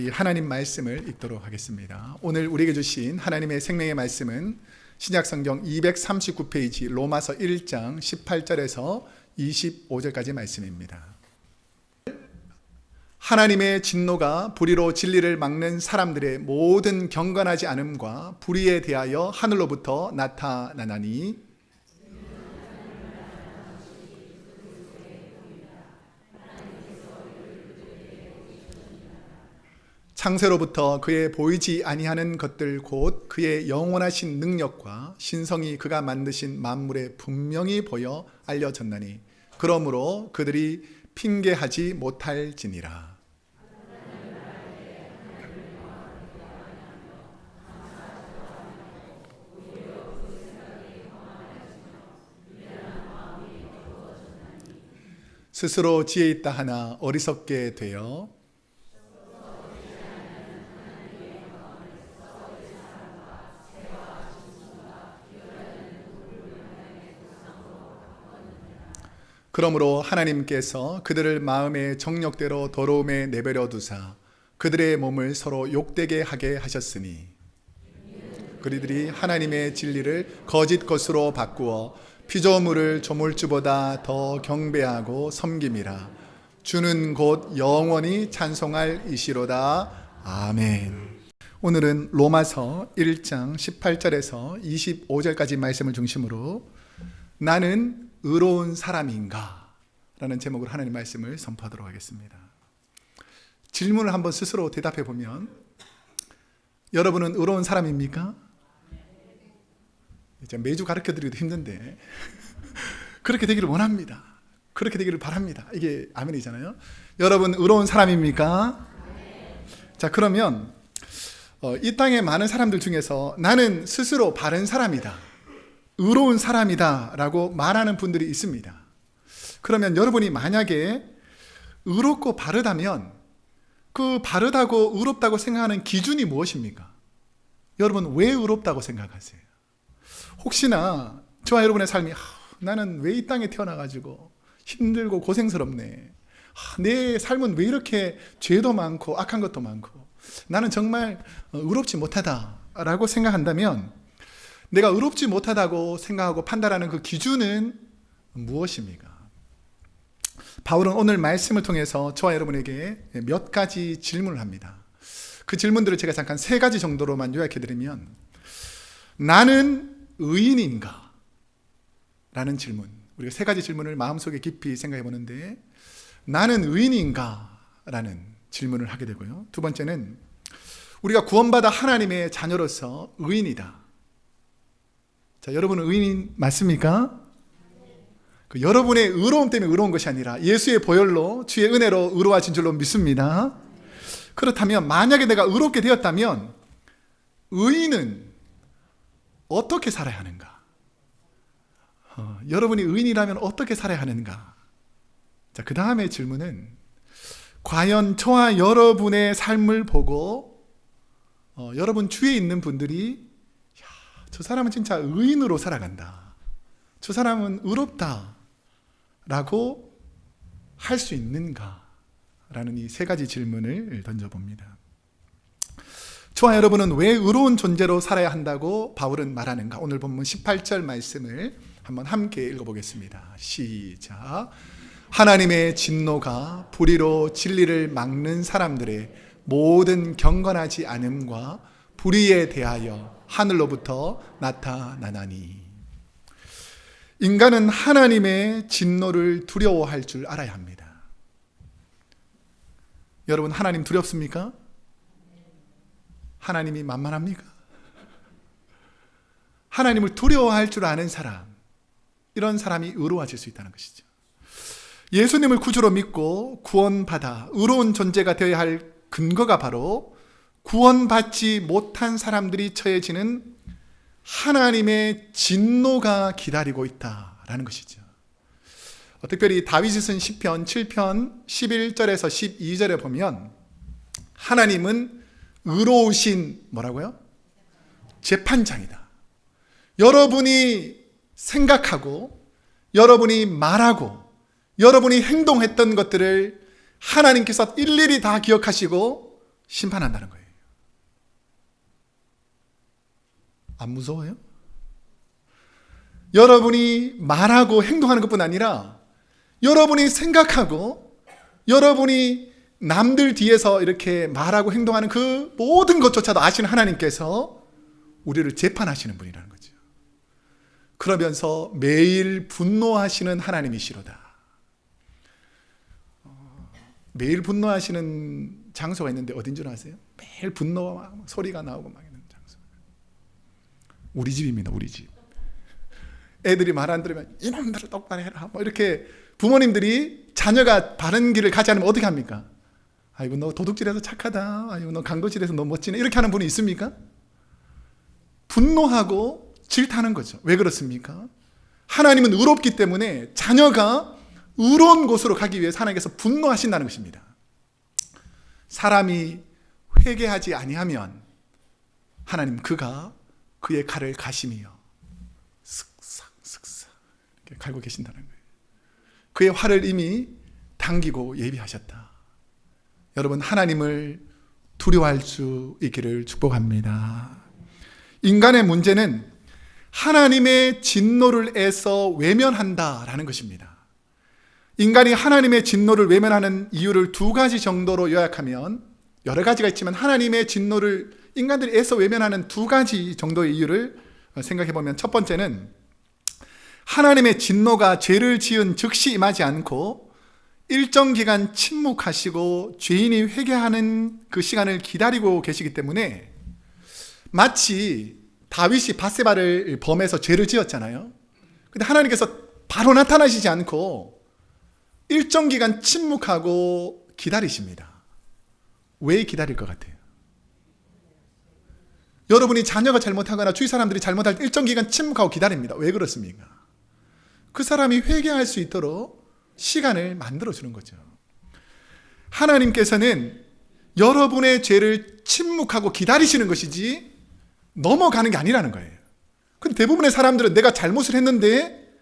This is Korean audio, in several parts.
하나님 말씀을 읽도록 하겠습니다. 오늘 우리에게 주신 하나님의 생명의 말씀은 신약성경 239페이지 로마서 1장 18절에서 25절까지 말씀입니다. 하나님의 진노가 불의로 진리를 막는 사람들의 모든 경건하지 않음과 불의에 대하여 하늘로부터 나타나나니 창세로부터 그의 보이지 아니하는 것들 곧 그의 영원하신 능력과 신성이 그가 만드신 만물에 분명히 보여 알려졌나니 그러므로 그들이 핑계하지 못할지니라. 스스로 지혜 있다 하나 어리석게 되어 그러므로 하나님께서 그들을 마음의 정욕대로 더러움에 내버려 두사 그들의 몸을 서로 욕되게 하게 하셨으니 그들이 하나님의 진리를 거짓 것으로 바꾸어 피조물을 조물주보다 더 경배하고 섬김이라. 주는 곧 영원히 찬송할 이시로다. 아멘. 오늘은 로마서 1장 18절에서 25절까지 말씀을 중심으로 나는 의로운 사람인가? 라는 제목으로 하나님 말씀을 선포하도록 하겠습니다. 질문을 한번 스스로 대답해 보면 여러분은 의로운 사람입니까? 이제 매주 가르쳐 드리기도 힘든데 그렇게 되기를 원합니다. 그렇게 되기를 바랍니다. 이게 아멘이잖아요. 여러분 의로운 사람입니까? 자, 그러면 이 땅의 많은 사람들 중에서 나는 스스로 바른 사람이다, 의로운 사람이다 라고 말하는 분들이 있습니다. 그러면 여러분이 만약에 의롭고 바르다면 그 바르다고 의롭다고 생각하는 기준이 무엇입니까? 여러분 왜 의롭다고 생각하세요? 혹시나 저와 여러분의 삶이 나는 왜 이 땅에 태어나가지고 힘들고 고생스럽네, 내 삶은 왜 이렇게 죄도 많고 악한 것도 많고 나는 정말 의롭지 못하다 라고 생각한다면 내가 의롭지 못하다고 생각하고 판단하는 그 기준은 무엇입니까? 바울은 오늘 말씀을 통해서 저와 여러분에게 몇 가지 질문을 합니다. 그 질문들을 제가 잠깐 세 가지 정도로만 요약해드리면 나는 의인인가? 라는 질문, 우리가 세 가지 질문을 마음속에 깊이 생각해 보는데 나는 의인인가? 라는 질문을 하게 되고요. 두 번째는 우리가 구원받아 하나님의 자녀로서 의인이다. 자, 여러분은 의인 맞습니까? 그 여러분의 의로움 때문에 의로운 것이 아니라 예수의 보혈로 주의 은혜로 의로워진 줄로 믿습니다. 그렇다면 만약에 내가 의롭게 되었다면 의인은 어떻게 살아야 하는가? 여러분이 의인이라면 어떻게 살아야 하는가? 자, 그 다음의 질문은 과연 저와 여러분의 삶을 보고 여러분 주위에 있는 분들이 저 사람은 진짜 의인으로 살아간다, 저 사람은 의롭다 라고 할 수 있는가? 라는 이 세 가지 질문을 던져봅니다. 저와 여러분은 왜 의로운 존재로 살아야 한다고 바울은 말하는가? 오늘 본문 18절 말씀을 한번 함께 읽어보겠습니다. 시작. 하나님의 진노가 불의로 진리를 막는 사람들의 모든 경건하지 않음과 불의에 대하여 하늘로부터 나타나나니. 인간은 하나님의 진노를 두려워할 줄 알아야 합니다. 여러분 하나님 두렵습니까? 하나님이 만만합니까? 하나님을 두려워할 줄 아는 사람, 이런 사람이 의로워질 수 있다는 것이죠. 예수님을 구주로 믿고 구원받아 의로운 존재가 되어야 할 근거가 바로 구원받지 못한 사람들이 처해지는 하나님의 진노가 기다리고 있다라는 것이죠. 특별히 다윗이 쓴 시편 7편 11절에서 12절에 보면 하나님은 의로우신 뭐라고요? 재판장이다. 여러분이 생각하고 여러분이 말하고 여러분이 행동했던 것들을 하나님께서 일일이 다 기억하시고 심판한다는 거예요. 안 무서워요? 여러분이 말하고 행동하는 것뿐 아니라 여러분이 생각하고 여러분이 남들 뒤에서 이렇게 말하고 행동하는 그 모든 것조차도 아시는 하나님께서 우리를 재판하시는 분이라는 거죠. 그러면서 매일 분노하시는 하나님이시로다. 매일 분노하시는 장소가 있는데 어딘 줄 아세요? 매일 분노가 막 소리가 나오고 막 있는 장소. 우리 집입니다. 우리 집. 애들이 말 안 들으면 이놈들을 똑바로 해라 뭐 이렇게 부모님들이 자녀가 바른 길을 가지 않으면 어떻게 합니까? 아이고 너 도둑질해서 착하다, 아이고 너 강도질해서 너 멋지네, 이렇게 하는 분이 있습니까? 분노하고 질타하는 거죠. 왜 그렇습니까? 하나님은 의롭기 때문에 자녀가 의로운 곳으로 가기 위해서 하나님께서 분노하신다는 것입니다. 사람이 회개하지 아니하면 하나님 그가 그의 칼을 가시며 슥싹 이렇게 갈고 계신다는 거예요. 그의 활을 이미 당기고 예비하셨다. 여러분, 하나님을 두려워할 수 있기를 축복합니다. 인간의 문제는 하나님의 진노를 애써 외면한다라는 것입니다. 인간이 하나님의 진노를 외면하는 이유를 두 가지 정도로 요약하면, 여러 가지가 있지만 하나님의 진노를 인간들이 애써 외면하는 두 가지 정도의 이유를 생각해 보면, 첫 번째는 하나님의 진노가 죄를 지은 즉시 임하지 않고 일정 기간 침묵하시고 죄인이 회개하는 그 시간을 기다리고 계시기 때문에, 마치 다윗이 밧세바를 범해서 죄를 지었잖아요. 근데 하나님께서 바로 나타나시지 않고 일정 기간 침묵하고 기다리십니다. 왜 기다릴 것 같아요? 여러분이 자녀가 잘못하거나 주위 사람들이 잘못할 때 일정 기간 침묵하고 기다립니다. 왜 그렇습니까? 그 사람이 회개할 수 있도록 시간을 만들어주는 거죠. 하나님께서는 여러분의 죄를 침묵하고 기다리시는 것이지 넘어가는 게 아니라는 거예요. 근데 대부분의 사람들은 내가 잘못을 했는데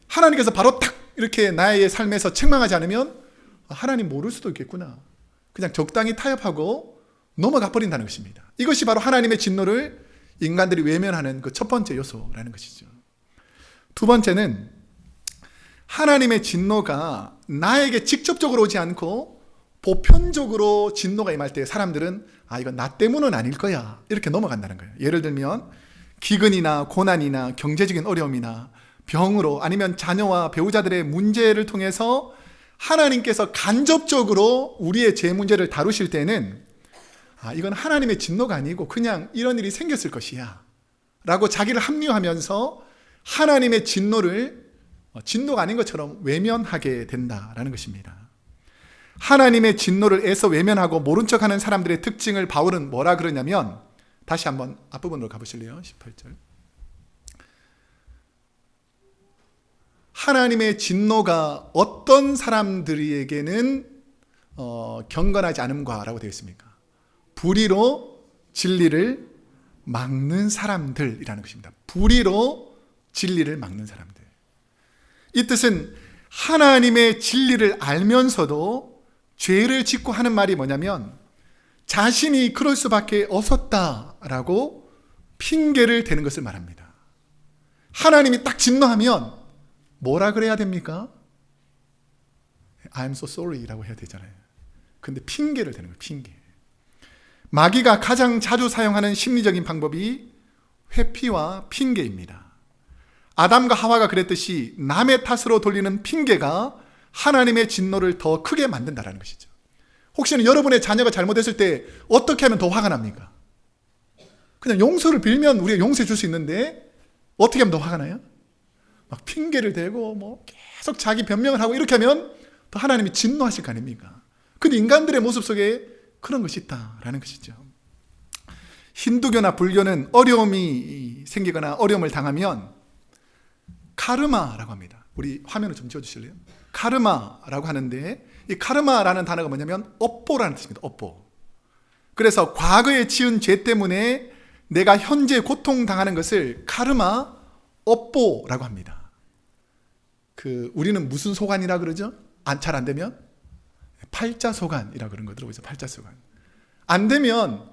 하나님께서 바로 탁 이렇게 나의 삶에서 책망하지 않으면 하나님 모를 수도 있겠구나, 그냥 적당히 타협하고 넘어가 버린다는 것입니다. 이것이 바로 하나님의 진노를 인간들이 외면하는 그 첫 번째 요소라는 것이죠. 두 번째는 하나님의 진노가 나에게 직접적으로 오지 않고 보편적으로 진노가 임할 때 사람들은 이건 나 때문은 아닐 거야, 이렇게 넘어간다는 거예요. 예를 들면 기근이나 고난이나 경제적인 어려움이나 병으로, 아니면 자녀와 배우자들의 문제를 통해서 하나님께서 간접적으로 우리의 죄 문제를 다루실 때는 이건 하나님의 진노가 아니고 그냥 이런 일이 생겼을 것이야 라고 자기를 합리화하면서 하나님의 진노를 진노가 아닌 것처럼 외면하게 된다라는 것입니다. 하나님의 진노를 애써 외면하고 모른 척하는 사람들의 특징을 바울은 뭐라 그러냐면, 다시 한번 앞부분으로 가보실래요? 18절. 하나님의 진노가 어떤 사람들에게는 경건하지 않음과라고 되어 있습니까? 불의로 진리를 막는 사람들이라는 것입니다. 불의로 진리를 막는 사람들. 이 뜻은 하나님의 진리를 알면서도 죄를 짓고 하는 말이 뭐냐면, 자신이 그럴 수밖에 없었다라고 핑계를 대는 것을 말합니다. 하나님이 딱 진노하면 뭐라 그래야 됩니까? I'm so sorry라고 해야 되잖아요. 근데 핑계를 대는 거예요. 핑계. 마귀가 가장 자주 사용하는 심리적인 방법이 회피와 핑계입니다. 아담과 하와가 그랬듯이 남의 탓으로 돌리는 핑계가 하나님의 진노를 더 크게 만든다는 것이죠. 혹시나 여러분의 자녀가 잘못했을 때 어떻게 하면 더 화가 납니까? 그냥 용서를 빌면 우리가 용서해 줄 수 있는데 어떻게 하면 더 화가 나요? 막 핑계를 대고 계속 자기 변명을 하고 이렇게 하면 더 하나님이 진노하실 거 아닙니까? 근데 인간들의 모습 속에 그런 것이 있다라는 것이죠. 힌두교나 불교는 어려움이 생기거나 어려움을 당하면 카르마라고 합니다. 우리 화면을 좀 지워주실래요? 카르마라고 하는데, 이 카르마라는 단어가 뭐냐면 업보라는 뜻입니다. 업보. 그래서 과거에 지은 죄 때문에 내가 현재 고통당하는 것을 카르마, 업보라고 합니다. 우리는 무슨 소관이라 그러죠? 잘 안 되면 팔자소관이라고 그런 거 들어보죠. 팔자소관. 안 되면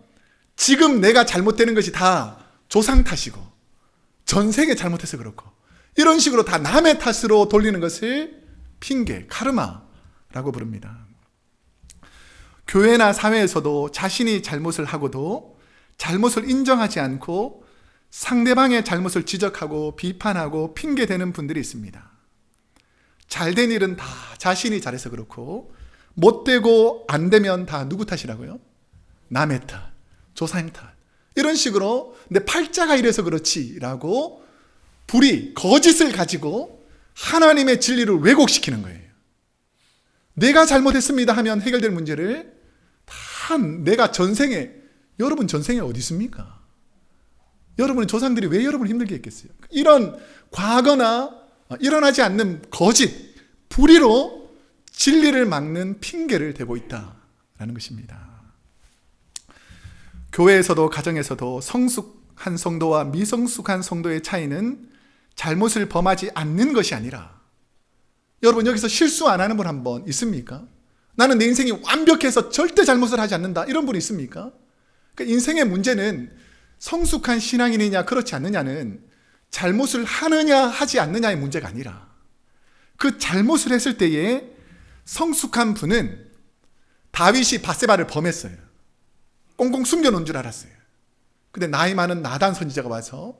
지금 내가 잘못되는 것이 다 조상 탓이고 전 세계 잘못해서 그렇고 이런 식으로 다 남의 탓으로 돌리는 것을 핑계, 카르마라고 부릅니다. 교회나 사회에서도 자신이 잘못을 하고도 잘못을 인정하지 않고 상대방의 잘못을 지적하고 비판하고 핑계대는 분들이 있습니다. 잘된 일은 다 자신이 잘해서 그렇고 못되고 안 되면 다 누구 탓이라고요? 남의 탓, 조상 탓. 이런 식으로 내 팔자가 이래서 그렇지라고 거짓을 가지고 하나님의 진리를 왜곡시키는 거예요. 내가 잘못했습니다 하면 해결될 문제를 다 내가 전생에, 여러분 전생에 어디 있습니까? 여러분의 조상들이 왜 여러분을 힘들게 했겠어요? 이런 과거나 일어나지 않는 거짓, 불의로 진리를 막는 핑계를 대고 있다라는 것입니다. 교회에서도 가정에서도 성숙한 성도와 미성숙한 성도의 차이는 잘못을 범하지 않는 것이 아니라, 여러분 여기서 실수 안 하는 분 한 번 있습니까? 나는 내 인생이 완벽해서 절대 잘못을 하지 않는다 이런 분 있습니까? 그러니까 인생의 문제는 성숙한 신앙인이냐 그렇지 않느냐는 잘못을 하느냐 하지 않느냐의 문제가 아니라, 그 잘못을 했을 때에 성숙한 분은 다윗이 밧세바를 범했어요. 꽁꽁 숨겨놓은 줄 알았어요. 근데 나이 많은 나단 선지자가 와서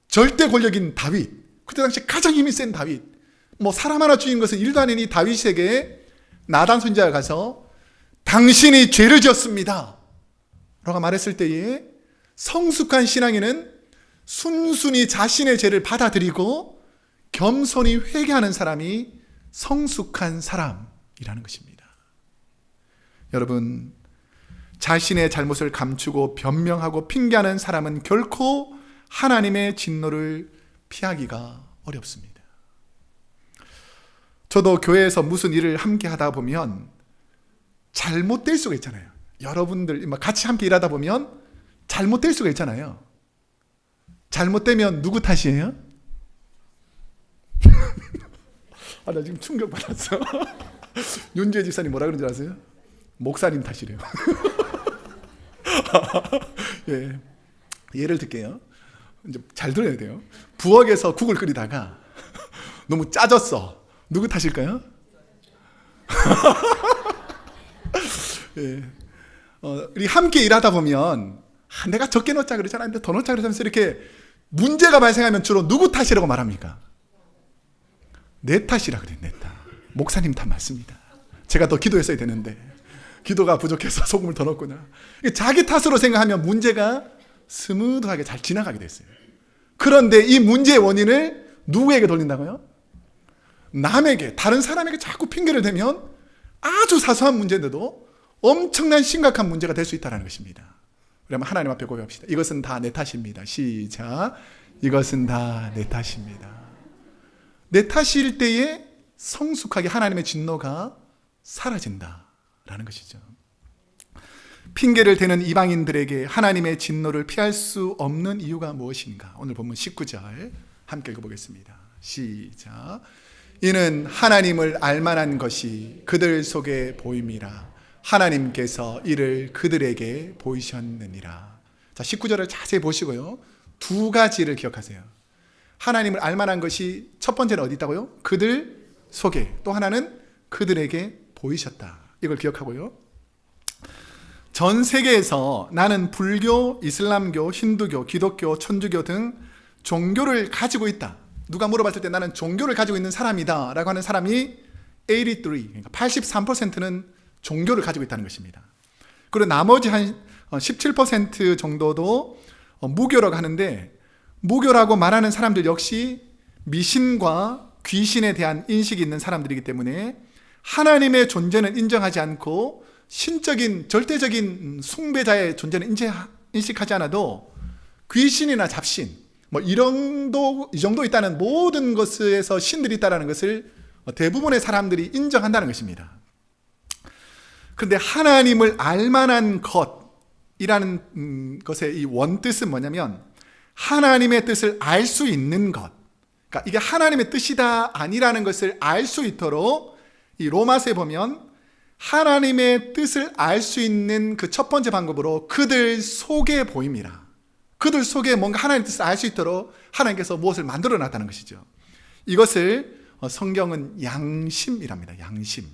절대 권력인 다윗, 그때 당시 가장 힘이 센 다윗, 사람 하나 죽인 것은 일도 아닌 이 다윗에게 나단 선지자가 가서 당신이 죄를 지었습니다 라고 말했을 때에 성숙한 신앙인은 순순히 자신의 죄를 받아들이고 겸손히 회개하는 사람이 성숙한 사람이라는 것입니다. 여러분, 자신의 잘못을 감추고 변명하고 핑계하는 사람은 결코 하나님의 진노를 피하기가 어렵습니다. 저도 교회에서 무슨 일을 함께 하다 보면 잘못될 수가 있잖아요. 여러분들 같이 함께 일하다 보면 잘못될 수가 있잖아요. 잘못되면 누구 탓이에요? 나 지금 충격받았어. 윤주혜 집사님 뭐라 그러는 줄 아세요? 목사님 탓이래요. 예, 예를 들게요. 이제 잘 들어야 돼요. 부엌에서 국을 끓이다가 너무 짜졌어. 누구 탓일까요? 예. 우리 함께 일하다 보면 내가 적게 넣자 그러잖아, 근데 더 넣자 그러면서 이렇게 문제가 발생하면 주로 누구 탓이라고 말합니까? 내 탓이라 그래, 내 탓. 목사님 탓 맞습니다. 제가 더 기도했어야 되는데 기도가 부족해서 소금을 더 넣었구나. 자기 탓으로 생각하면 문제가 스무드하게 잘 지나가게 됐어요. 그런데 이 문제의 원인을 누구에게 돌린다고요? 남에게, 다른 사람에게 자꾸 핑계를 대면 아주 사소한 문제인데도 엄청난 심각한 문제가 될 수 있다는 것입니다. 그러면 하나님 앞에 고백합시다. 이것은 다 내 탓입니다. 시작. 이것은 다 내 탓입니다. 내 탓일 때에 성숙하게 하나님의 진노가 사라진다라는 것이죠. 핑계를 대는 이방인들에게 하나님의 진노를 피할 수 없는 이유가 무엇인가? 오늘 본문 19절 함께 읽어보겠습니다. 시작. 이는 하나님을 알만한 것이 그들 속에 보임이라. 하나님께서 이를 그들에게 보이셨느니라. 자, 19절을 자세히 보시고요. 두 가지를 기억하세요. 하나님을 알만한 것이 첫 번째는 어디 있다고요? 그들 속에. 또 하나는 그들에게 보이셨다. 이걸 기억하고요. 전 세계에서 나는 불교, 이슬람교, 힌두교, 기독교, 천주교 등 종교를 가지고 있다. 누가 물어봤을 때 나는 종교를 가지고 있는 사람이다 라고 하는 사람이 83, 그러니까 83%는 종교를 가지고 있다는 것입니다. 그리고 나머지 한 17% 정도도 무교라고 하는데, 무교라고 말하는 사람들 역시 미신과 귀신에 대한 인식이 있는 사람들이기 때문에 하나님의 존재는 인정하지 않고 신적인 절대적인 숭배자의 존재는 인식하지 않아도 귀신이나 잡신 이 정도 있다는 모든 것에서 신들이 있다는 것을 대부분의 사람들이 인정한다는 것입니다. 그런데 하나님을 알만한 것이라는 것의 이 원뜻은 뭐냐면 하나님의 뜻을 알 수 있는 것, 그러니까 이게 하나님의 뜻이다 아니라는 것을 알 수 있도록 이 로마서에 보면 하나님의 뜻을 알 수 있는 그 첫 번째 방법으로 그들 속에 보임이라. 그들 속에 뭔가 하나님의 뜻을 알 수 있도록 하나님께서 무엇을 만들어 놨다는 것이죠. 이것을 성경은 양심이랍니다. 양심.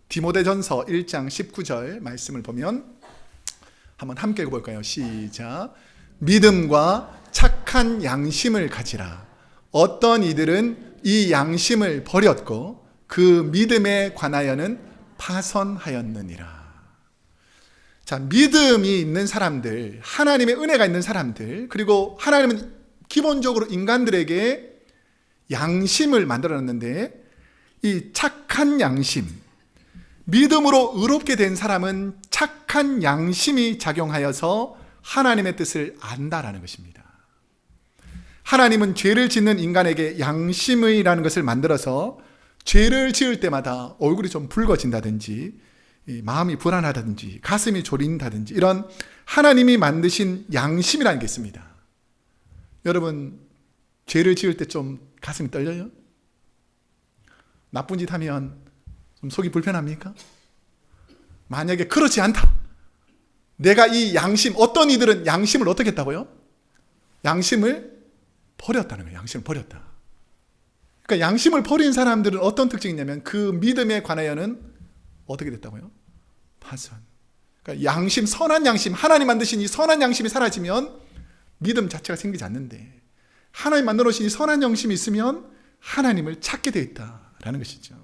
디모데전서 1장 19절 말씀을 보면 한번 함께 읽어볼까요? 시작. 믿음과 착한 양심을 가지라. 어떤 이들은 이 양심을 버렸고 그 믿음에 관하여는 파선하였느니라. 자, 믿음이 있는 사람들, 하나님의 은혜가 있는 사람들, 그리고 하나님은 기본적으로 인간들에게 양심을 만들어놨는데 이 착한 양심, 믿음으로 의롭게 된 사람은 착한 양심이 작용하여서 하나님의 뜻을 안다라는 것입니다. 하나님은 죄를 짓는 인간에게 양심이라는 것을 만들어서 죄를 지을 때마다 얼굴이 좀 붉어진다든지 마음이 불안하다든지 가슴이 졸인다든지 이런 하나님이 만드신 양심이라는 게 있습니다. 여러분, 죄를 지을 때 좀 가슴이 떨려요? 나쁜 짓 하면 좀 속이 불편합니까? 만약에 그렇지 않다. 내가 이 양심, 어떤 이들은 양심을 어떻게 했다고요? 양심을 버렸다는 거예요. 양심을 버렸다. 그러니까 양심을 버린 사람들은 어떤 특징이 있냐면 그 믿음에 관하여는 어떻게 됐다고요? 파선. 그러니까 양심, 선한 양심, 하나님 만드신 이 선한 양심이 사라지면 믿음 자체가 생기지 않는데 하나님 만들어 놓으신 이 선한 양심이 있으면 하나님을 찾게 되어 있다라는 것이죠.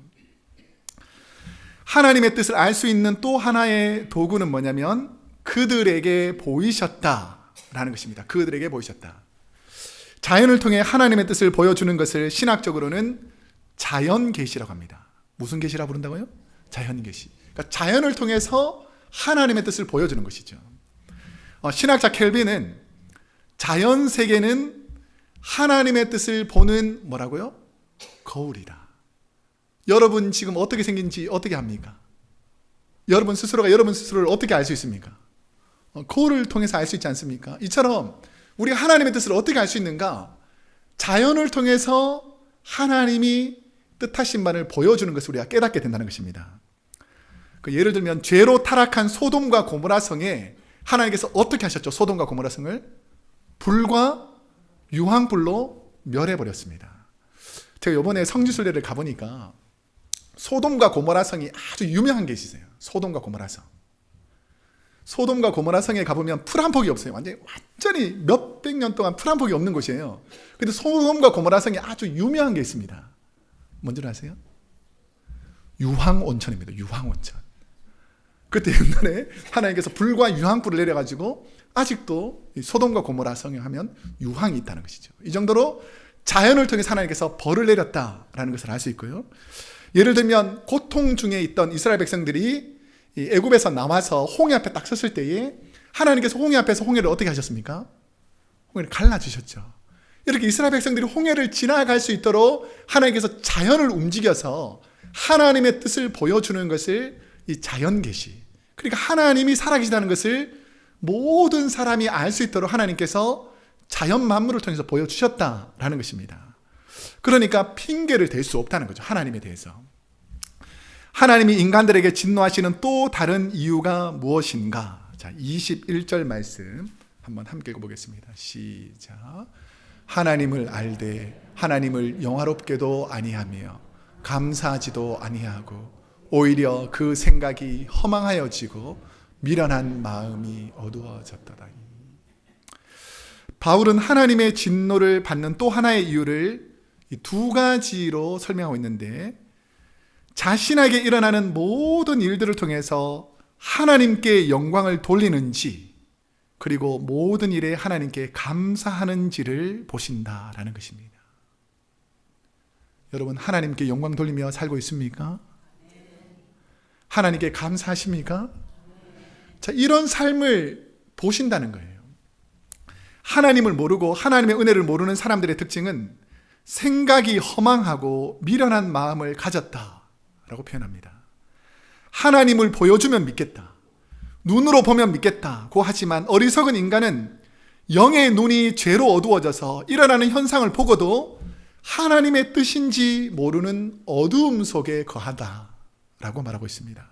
하나님의 뜻을 알 수 있는 또 하나의 도구는 뭐냐면 그들에게 보이셨다라는 것입니다. 그들에게 보이셨다. 자연을 통해 하나님의 뜻을 보여주는 것을 신학적으로는 자연계시라고 합니다. 무슨 계시라고 부른다고요? 자연계시. 그러니까 자연을 통해서 하나님의 뜻을 보여주는 것이죠. 신학자 켈빈은 자연 세계는 하나님의 뜻을 보는 뭐라고요? 거울이다. 여러분 지금 어떻게 생긴지 어떻게 합니까? 여러분 스스로가 여러분 스스로를 어떻게 알 수 있습니까? 거울을 통해서 알 수 있지 않습니까? 이처럼 우리가 하나님의 뜻을 어떻게 알 수 있는가? 자연을 통해서 하나님이 뜻하신 바를 보여주는 것을 우리가 깨닫게 된다는 것입니다. 예를 들면 죄로 타락한 소돔과 고모라 성에 하나님께서 어떻게 하셨죠? 소돔과 고모라 성을 불과 유황불로 멸해버렸습니다. 제가 이번에 성지순례를 가보니까 소돔과 고모라 성이 아주 유명한 게 있어요. 소돔과 고모라 성. 소돔과 고모라 성에 가보면 풀 한 폭이 없어요. 완전히 몇백 년 동안 풀 한 폭이 없는 곳이에요. 근데 소돔과 고모라 성에 아주 유명한 게 있습니다. 뭔지 아세요? 유황온천입니다. 유황온천. 그때 옛날에 하나님께서 불과 유황불을 내려가지고 아직도 소돔과 고모라 성에 하면 유황이 있다는 것이죠. 이 정도로 자연을 통해서 하나님께서 벌을 내렸다라는 것을 알 수 있고요. 예를 들면 고통 중에 있던 이스라엘 백성들이 애굽에서 나와서 홍해 앞에 딱 섰을 때에 하나님께서 홍해 앞에서 홍해를 어떻게 하셨습니까? 홍해를 갈라주셨죠. 이렇게 이스라엘 백성들이 홍해를 지나갈 수 있도록 하나님께서 자연을 움직여서 하나님의 뜻을 보여주는 것을 이 자연계시, 그러니까 하나님이 살아계시다는 것을 모든 사람이 알 수 있도록 하나님께서 자연 만물을 통해서 보여주셨다라는 것입니다. 그러니까 핑계를 댈 수 없다는 거죠. 하나님에 대해서. 하나님이 인간들에게 진노하시는 또 다른 이유가 무엇인가? 자, 21절 말씀 한번 함께 읽어보겠습니다. 시작. 하나님을 알되 하나님을 영화롭게도 아니하며 감사하지도 아니하고 오히려 그 생각이 허망하여지고 미련한 마음이 어두워졌더라. 바울은 하나님의 진노를 받는 또 하나의 이유를 두 가지로 설명하고 있는데, 자신에게 일어나는 모든 일들을 통해서 하나님께 영광을 돌리는지, 그리고 모든 일에 하나님께 감사하는지를 보신다라는 것입니다. 여러분, 하나님께 영광 돌리며 살고 있습니까? 하나님께 감사하십니까? 자, 이런 삶을 보신다는 거예요. 하나님을 모르고 하나님의 은혜를 모르는 사람들의 특징은 생각이 허망하고 미련한 마음을 가졌다라고 표현합니다. 하나님을 보여주면 믿겠다, 눈으로 보면 믿겠다고 하지만 어리석은 인간은 영의 눈이 죄로 어두워져서 일어나는 현상을 보고도 하나님의 뜻인지 모르는 어두움 속에 거하다라고 말하고 있습니다.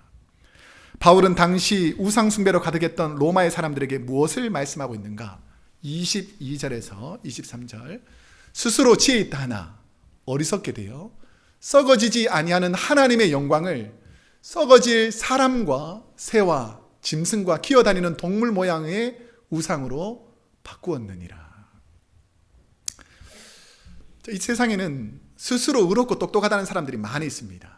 바울은 당시 우상숭배로 가득했던 로마의 사람들에게 무엇을 말씀하고 있는가? 22절에서 23절, 스스로 지혜 있다 하나 어리석게 되어 썩어지지 아니하는 하나님의 영광을 썩어질 사람과 새와 짐승과 기어다니는 동물 모양의 우상으로 바꾸었느니라. 이 세상에는 스스로 의롭고 똑똑하다는 사람들이 많이 있습니다.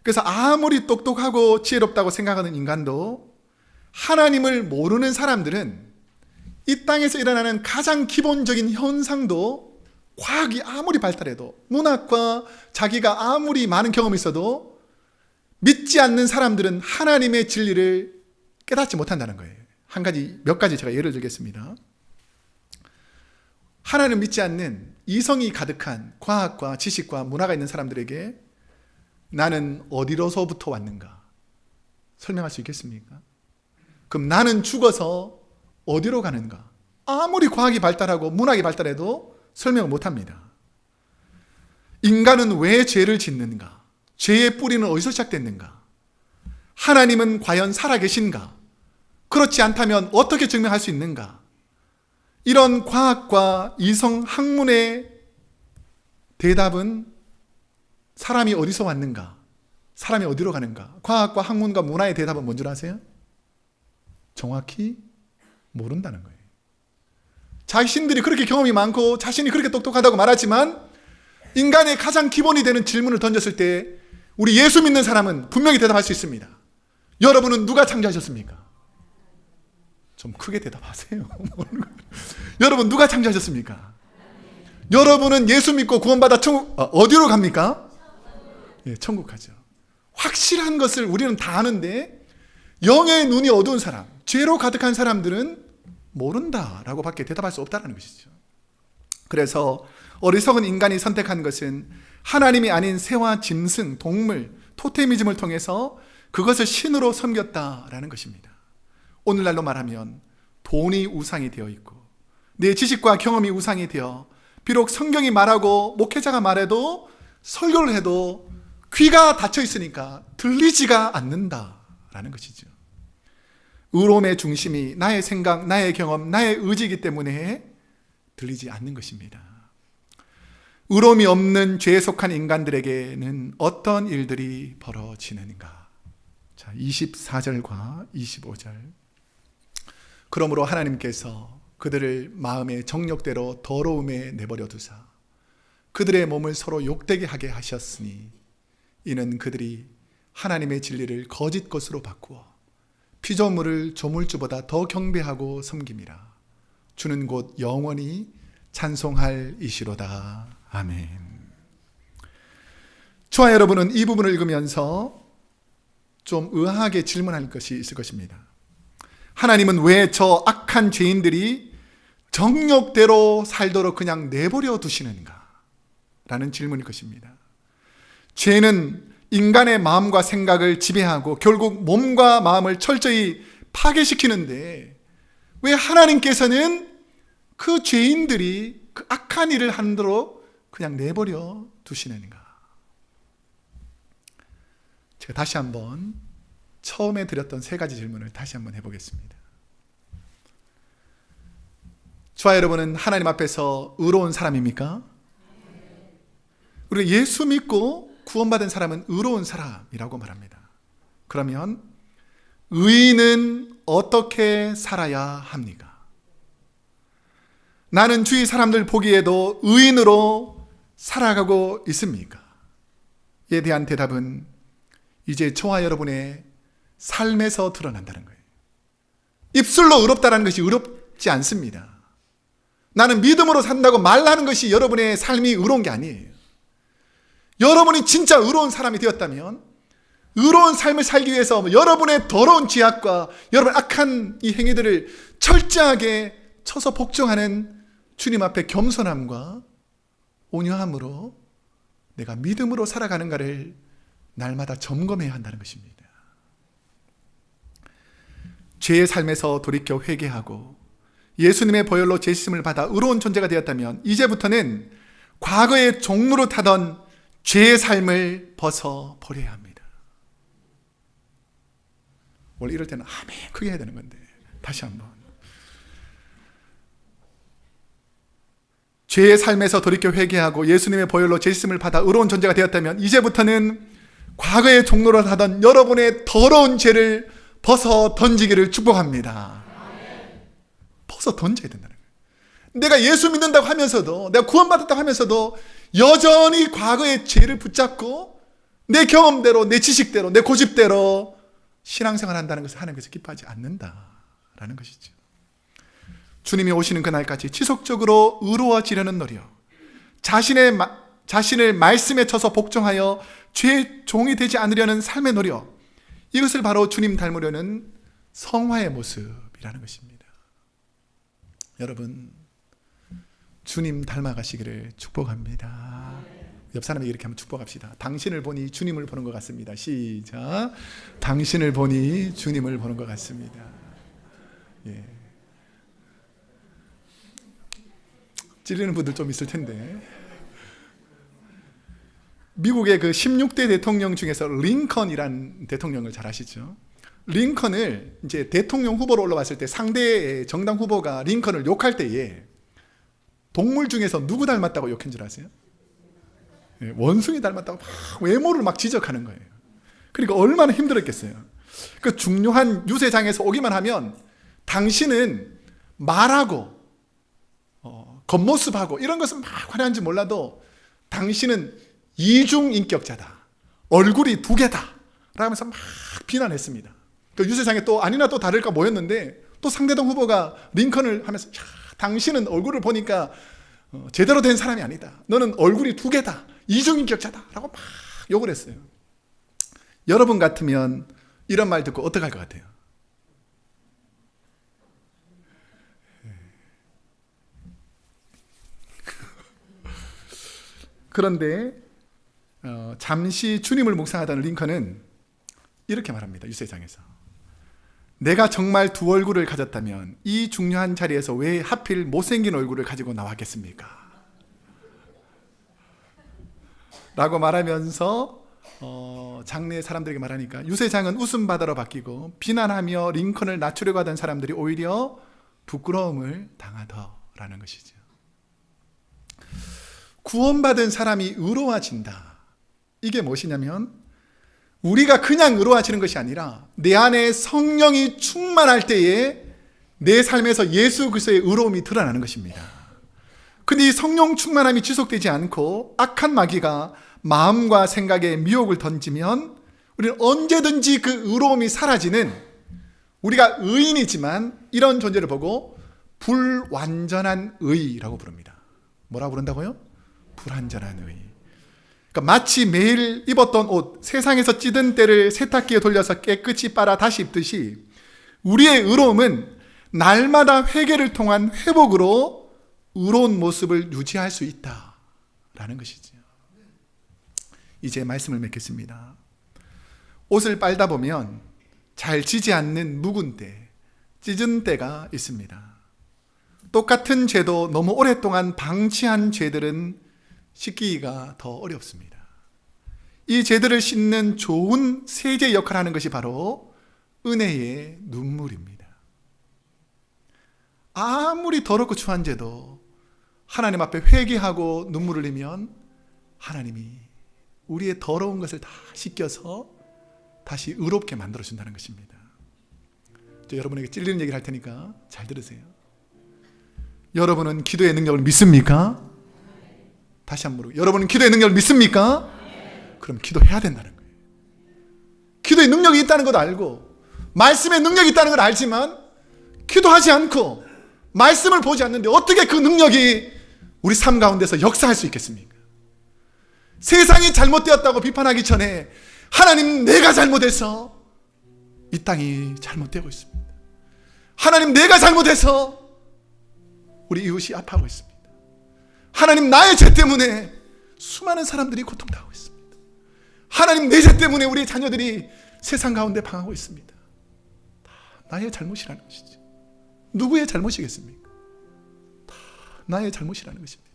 그래서 아무리 똑똑하고 지혜롭다고 생각하는 인간도 하나님을 모르는 사람들은 이 땅에서 일어나는 가장 기본적인 현상도 과학이 아무리 발달해도, 문학과 자기가 아무리 많은 경험이 있어도 믿지 않는 사람들은 하나님의 진리를 깨닫지 못한다는 거예요. 몇 가지 제가 예를 들겠습니다. 하나님을 믿지 않는 이성이 가득한 과학과 지식과 문화가 있는 사람들에게 나는 어디로서부터 왔는가 설명할 수 있겠습니까? 그럼 나는 죽어서 어디로 가는가? 아무리 과학이 발달하고 문학이 발달해도 설명을 못합니다. 인간은 왜 죄를 짓는가? 죄의 뿌리는 어디서 시작됐는가? 하나님은 과연 살아계신가? 그렇지 않다면 어떻게 증명할 수 있는가? 이런 과학과 이성 학문의 대답은 사람이 어디서 왔는가? 사람이 어디로 가는가? 과학과 학문과 문화의 대답은 뭔 줄 아세요? 정확히 모른다는 거예요. 자신들이 그렇게 경험이 많고 자신이 그렇게 똑똑하다고 말하지만 인간의 가장 기본이 되는 질문을 던졌을 때 우리 예수 믿는 사람은 분명히 대답할 수 있습니다. 여러분은 누가 창조하셨습니까? 좀 크게 대답하세요. 여러분 누가 창조하셨습니까? 여러분은 예수 믿고 구원받아 어디로 갑니까? 예, 천국 가죠. 확실한 것을 우리는 다 아는데 영의 눈이 어두운 사람, 죄로 가득한 사람들은 모른다라고 밖에 대답할 수 없다는 것이죠. 그래서 어리석은 인간이 선택한 것은 하나님이 아닌 새와 짐승, 동물, 토테미즘을 통해서 그것을 신으로 섬겼다라는 것입니다. 오늘날로 말하면 돈이 우상이 되어 있고 내 지식과 경험이 우상이 되어 비록 성경이 말하고 목회자가 말해도 설교를 해도 귀가 닫혀 있으니까 들리지가 않는다라는 것이죠. 의로움의 중심이 나의 생각, 나의 경험, 나의 의지이기 때문에 들리지 않는 것입니다. 의로움이 없는 죄에 속한 인간들에게는 어떤 일들이 벌어지는가? 자, 24절과 25절. 그러므로 하나님께서 그들을 마음의 정욕대로 더러움에 내버려 두사 그들의 몸을 서로 욕되게 하게 하셨으니 이는 그들이 하나님의 진리를 거짓 것으로 바꾸어 피조물을 조물주보다 더 경배하고 섬김이라. 주는 곧 영원히 찬송할 이시로다. 아멘. 저와 여러분은 이 부분을 읽으면서 좀 의아하게 질문할 것이 있을 것입니다. 하나님은 왜 저 악한 죄인들이 정욕대로 살도록 그냥 내버려 두시는가? 라는 질문일 것입니다. 죄는 인간의 마음과 생각을 지배하고 결국 몸과 마음을 철저히 파괴시키는데 왜 하나님께서는 그 죄인들이 그 악한 일을 하도록 그냥 내버려 두시는가? 제가 다시 한번 처음에 드렸던 세 가지 질문을 다시 한번 해보겠습니다. 저와 여러분은 하나님 앞에서 의로운 사람입니까? 우리가 예수 믿고 구원받은 사람은 의로운 사람이라고 말합니다. 그러면 의인은 어떻게 살아야 합니까? 나는 주위 사람들 보기에도 의인으로 살아가고 있습니까? 이에 대한 대답은 이제 저와 여러분의 삶에서 드러난다는 거예요. 입술로 의롭다는 것이 의롭지 않습니다. 나는 믿음으로 산다고 말하는 것이 여러분의 삶이 의로운 게 아니에요. 여러분이 진짜 의로운 사람이 되었다면 의로운 삶을 살기 위해서 여러분의 더러운 죄악과 여러분의 악한 이 행위들을 철저하게 쳐서 복종하는 주님 앞에 겸손함과 온유함으로 내가 믿음으로 살아가는가를 날마다 점검해야 한다는 것입니다. 죄의 삶에서 돌이켜 회개하고 예수님의 보혈로 죄심을 받아 의로운 존재가 되었다면 이제부터는 과거의 종로로 타던 죄의 삶을 벗어버려야 합니다. 원래 이럴 때는 아멘 크게 해야 되는 건데 다시 한번 죄의 삶에서 돌이켜 회개하고 예수님의 보혈로 죄 씻음을 받아 의로운 존재가 되었다면 이제부터는 과거의 종로를 하던 여러분의 더러운 죄를 벗어 던지기를 축복합니다. 벗어 던져야 된다는 거예요. 내가 예수 믿는다고 하면서도, 내가 구원받았다고 하면서도 여전히 과거의 죄를 붙잡고 내 경험대로, 내 지식대로, 내 고집대로 신앙생활 한다는 것을 하나님께서 기뻐하지 않는다라는 것이죠. 주님이 오시는 그날까지 지속적으로 의로워지려는 노력, 자신을 말씀에 쳐서 복종하여 죄의 종이 되지 않으려는 삶의 노력, 이것을 바로 주님 닮으려는 성화의 모습이라는 것입니다. 여러분, 주님 닮아가시기를 축복합니다. 옆 사람에게 이렇게 한번 축복합시다. 당신을 보니 주님을 보는 것 같습니다. 시작. 당신을 보니 주님을 보는 것 같습니다. 예. 찔리는 분들 좀 있을 텐데, 미국의 그 16대 대통령 중에서 링컨이라는 대통령을 잘 아시죠? 링컨을 이제 대통령 후보로 올라왔을 때 상대 정당 후보가 링컨을 욕할 때에 동물 중에서 누구 닮았다고 욕한 줄 아세요? 원숭이 닮았다고 막 외모를 막 지적하는 거예요. 그러니까 얼마나 힘들었겠어요. 그 중요한 유세장에서 오기만 하면 당신은 말하고 겉모습하고 이런 것은 막 화려한지 몰라도 당신은 이중인격자다, 얼굴이 두 개다 라고 하면서 막 비난했습니다. 그 유세장에 또 아니나 또 다를까 모였는데 또 상대당 후보가 링컨을 하면서 야, 당신은 얼굴을 보니까 제대로 된 사람이 아니다, 너는 얼굴이 두 개다, 이중인격자다 라고 막 욕을 했어요. 여러분 같으면 이런 말 듣고 어떡할 것 같아요? 그런데 잠시 주님을 묵상하던 링컨은 이렇게 말합니다. 유세장에서, 내가 정말 두 얼굴을 가졌다면 이 중요한 자리에서 왜 하필 못생긴 얼굴을 가지고 나왔겠습니까? 라고 말하면서 장내 사람들에게 말하니까 유세장은 웃음바다로 바뀌고 비난하며 링컨을 낮추려고 하던 사람들이 오히려 부끄러움을 당하더라는 것이죠. 구원받은 사람이 의로워진다. 이게 무엇이냐면 우리가 그냥 의로워지는 것이 아니라 내 안에 성령이 충만할 때에 내 삶에서 예수 그리스도의 의로움이 드러나는 것입니다. 근데 이 성령 충만함이 지속되지 않고 악한 마귀가 마음과 생각에 미혹을 던지면 우리는 언제든지 그 의로움이 사라지는, 우리가 의인이지만 이런 존재를 보고 불완전한 의라고 부릅니다. 뭐라고 부른다고요? 불완전한 의. 그러니까 마치 매일 입었던 옷, 세상에서 찌든 때를 세탁기에 돌려서 깨끗이 빨아 다시 입듯이 우리의 의로움은 날마다 회개를 통한 회복으로 의로운 모습을 유지할 수 있다라는 것이죠. 이제 말씀을 맺겠습니다. 옷을 빨다 보면 잘 지지 않는 묵은 때, 찢은 때가 있습니다. 똑같은 죄도 너무 오랫동안 방치한 죄들은 씻기기가 더 어렵습니다. 이 죄들을 씻는 좋은 세제 역할을 하는 것이 바로 은혜의 눈물입니다. 아무리 더럽고 추한 죄도 하나님 앞에 회개하고 눈물을 흘리면 하나님이 우리의 더러운 것을 다 씻겨서 다시 의롭게 만들어준다는 것입니다. 저 여러분에게 찔리는 얘기를 할 테니까 잘 들으세요. 여러분은 기도의 능력을 믿습니까? 다시 한번 물어요. 여러분은 기도의 능력을 믿습니까? 그럼 기도해야 된다는 거예요. 기도의 능력이 있다는 것도 알고 말씀의 능력이 있다는 걸 알지만 기도하지 않고 말씀을 보지 않는데 어떻게 그 능력이 우리 삶 가운데서 역사할 수 있겠습니까? 세상이 잘못되었다고 비판하기 전에 하나님, 내가 잘못해서 이 땅이 잘못되고 있습니다. 하나님, 내가 잘못해서 우리 이웃이 아파하고 있습니다. 하나님, 나의 죄 때문에 수많은 사람들이 고통당하고 있습니다. 하나님, 내 죄 때문에 우리 자녀들이 세상 가운데 방황하고 있습니다. 다 나의 잘못이라는 것이죠. 누구의 잘못이겠습니까? 다 나의 잘못이라는 것입니다.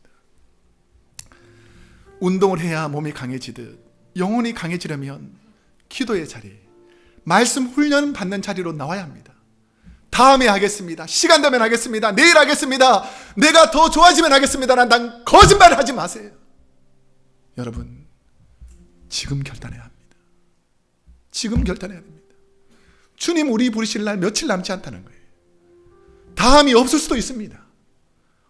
운동을 해야 몸이 강해지듯 영혼이 강해지려면 기도의 자리, 말씀 훈련 받는 자리로 나와야 합니다. 다음에 하겠습니다. 시간 되면 하겠습니다. 내일 하겠습니다. 내가 더 좋아지면 하겠습니다. 난 거짓말을 하지 마세요. 여러분, 지금 결단해야 합니다. 지금 결단해야 됩니다. 주님 우리 부르실 날 며칠 남지 않다는 거예요. 다음이 없을 수도 있습니다.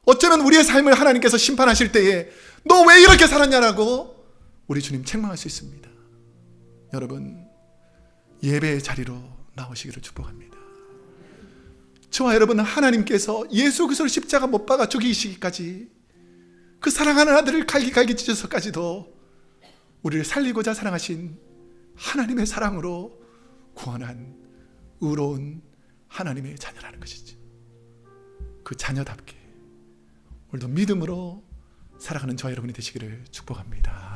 어쩌면 우리의 삶을 하나님께서 심판하실 때에 너 왜 이렇게 살았냐라고 우리 주님 책망할 수 있습니다. 여러분, 예배의 자리로 나오시기를 축복합니다. 저와 여러분은 하나님께서 예수 그리스도를 십자가 못 박아 죽이시기까지 그 사랑하는 아들을 갈기 찢어서까지도 우리를 살리고자 사랑하신 하나님의 사랑으로 구원한 의로운 하나님의 자녀라는 것이죠. 그 자녀답게 오늘도 믿음으로 살아가는 저와 여러분이 되시기를 축복합니다.